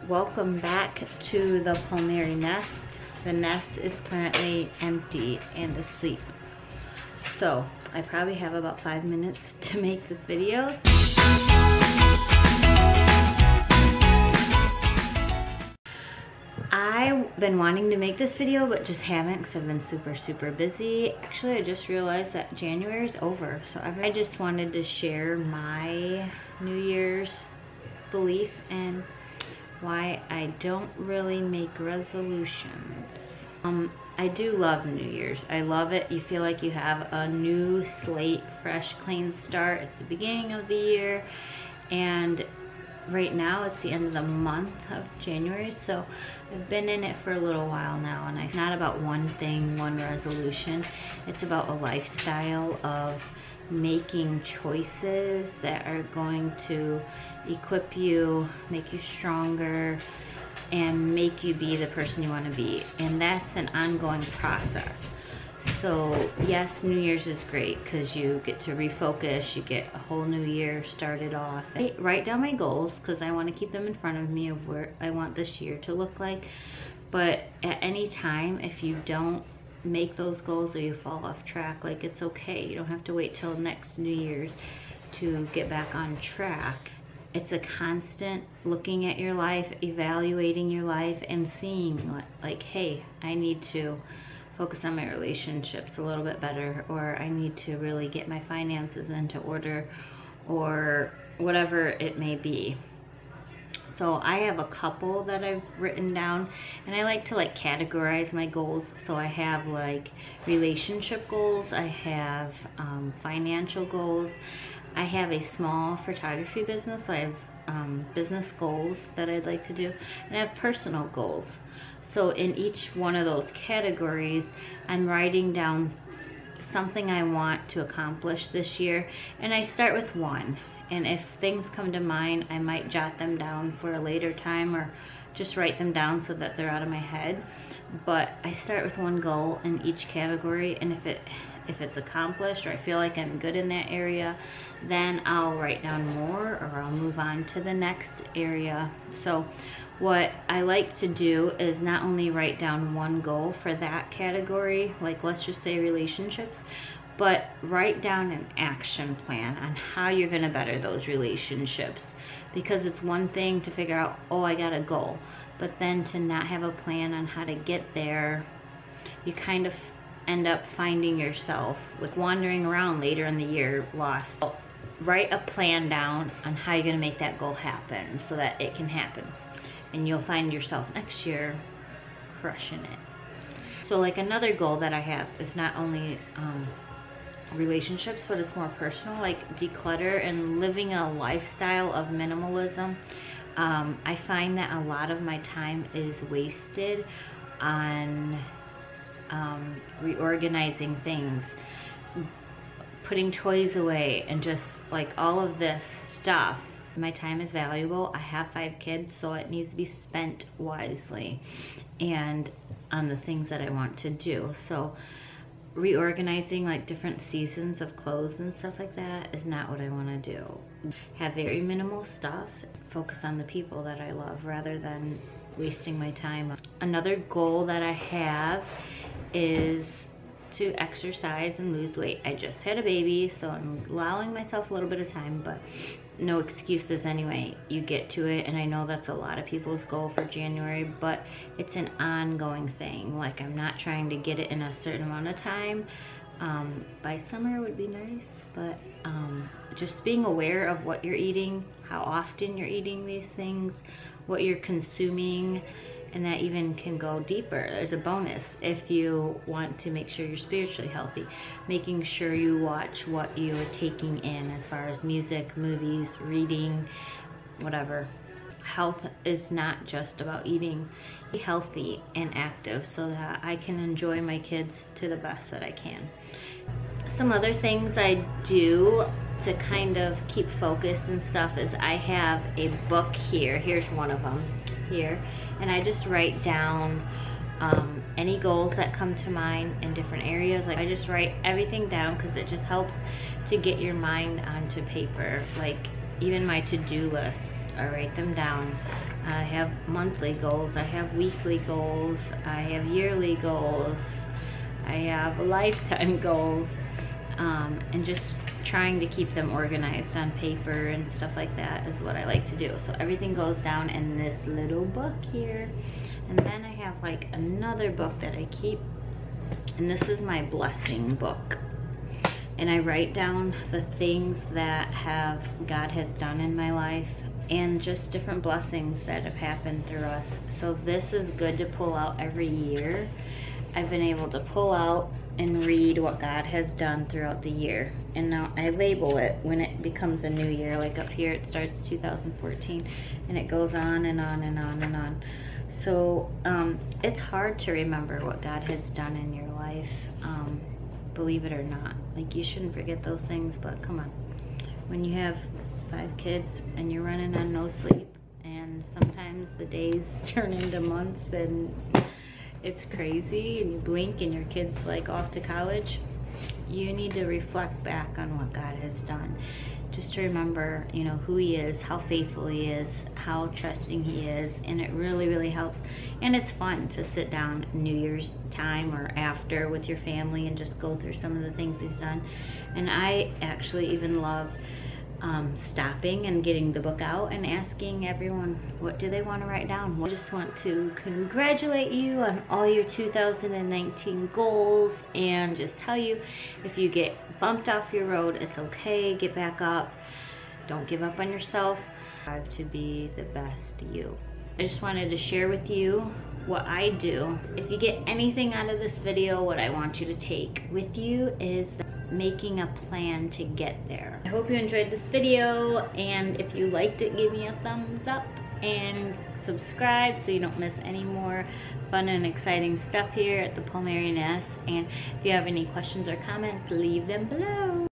Welcome back to the Palmieri nest. The nest is currently empty and asleep. So I probably have about 5 minutes to make this video. I've been wanting to make this video but just haven't because I've been super busy. Actually, I just realized that January is over, so I just wanted to share my New Year's belief and why I don't really make resolutions. I do love New Year's. I love it. You feel like you have a new slate, fresh, clean start. It's the beginning of the year, and right now it's the end of the month of January, so I've been in it for a little while now, and it's not about one thing, one resolution. It's about a lifestyle of making choices that are going to equip you, make you stronger, and make you be the person you want to be. And that's an ongoing process. So yes, New Year's is great because you get to refocus, you get a whole new year started off. I write down my goals because I want to keep them in front of me of where I want this year to look like. But at any time, if you don't make those goals or you fall off track, like, it's okay. You don't have to wait till next New Year's to get back on track. It's a constant looking at your life, evaluating your life, and seeing like, hey, I need to focus on my relationships a little bit better, or I need to really get my finances into order, or whatever it may be. So I have a couple that I've written down, and I like to categorize my goals. So I have relationship goals, I have financial goals, I have a small photography business, so I have business goals that I'd like to do, and I have personal goals. So in each one of those categories, I'm writing down something I want to accomplish this year, and I start with one. And if things come to mind, I might jot them down for a later time or just write them down so that they're out of my head. But I start with one goal in each category, and if it's accomplished or I feel like I'm good in that area, then I'll write down more or I'll move on to the next area. So what I like to do is not only write down one goal for that category, like let's just say relationships, but write down an action plan on how you're going to better those relationships. Because it's one thing to figure out, oh, I got a goal, but then to not have a plan on how to get there, you kind of end up finding yourself wandering around later in the year lost. So write a plan down on how you're going to make that goal happen so that it can happen, and you'll find yourself next year crushing it. So another goal that I have is not only relationships, but it's more personal, like declutter and living a lifestyle of minimalism. I find that a lot of my time is wasted on reorganizing things, putting toys away, and just all of this stuff. My time is valuable. I have 5 kids, so it needs to be spent wisely and on the things that I want to do. So reorganizing different seasons of clothes and stuff like that is not what I want to do. Have very minimal stuff, focus on the people that I love rather than wasting my time. Another goal that I have is to exercise and lose weight. I just had a baby, so I'm allowing myself a little bit of time, but no excuses anyway. You get to it, and I know that's a lot of people's goal for January, but it's an ongoing thing. I'm not trying to get it in a certain amount of time. By summer would be nice, but just being aware of what you're eating, how often you're eating these things, what you're consuming, and that even can go deeper. There's a bonus if you want to make sure you're spiritually healthy. Making sure you watch what you're taking in as far as music, movies, reading, whatever. Health is not just about eating. Be healthy and active so that I can enjoy my kids to the best that I can. Some other things I do to kind of keep focused and stuff is I have a book here. Here's one of them here. And I just write down any goals that come to mind in different areas. I just write everything down because it just helps to get your mind onto paper. Even my to-do list, I write them down. I have monthly goals, I have weekly goals, I have yearly goals, I have lifetime goals, and just trying to keep them organized on paper and stuff like that is what I like to do. So everything goes down in this little book here. And then I have like another book that I keep, and this is my blessing book. And I write down the things that God has done in my life, and just different blessings that have happened through us. So this is good to pull out every year. I've been able to pull out and read what God has done throughout the year. And now I label it when it becomes a new year. Like up here it starts 2014 and it goes on and on and on and on. So it's hard to remember what God has done in your life, believe it or not. Like, you shouldn't forget those things, but come on. When you have 5 kids and you're running on no sleep, and sometimes the days turn into months and it's crazy, and you blink and your kid's like off to college, you need to reflect back on what God has done. Just to remember, you know, who He is, how faithful He is, how trusting He is, and it really, really helps. And it's fun to sit down New Year's time or after with your family and just go through some of the things He's done. And I actually even love stopping and getting the book out and asking everyone, what do they want to write down? I just want to congratulate you on all your 2019 goals, and just tell you, if you get bumped off your road, it's okay, get back up, don't give up on yourself, strive to be the best you. I just wanted to share with you what I do. If you get anything out of this video, what I want you to take with you is making a plan to get there. I hope you enjoyed this video, and if you liked it, give me a thumbs up and subscribe so you don't miss any more fun and exciting stuff here at the Palmieri. And if you have any questions or comments, leave them below.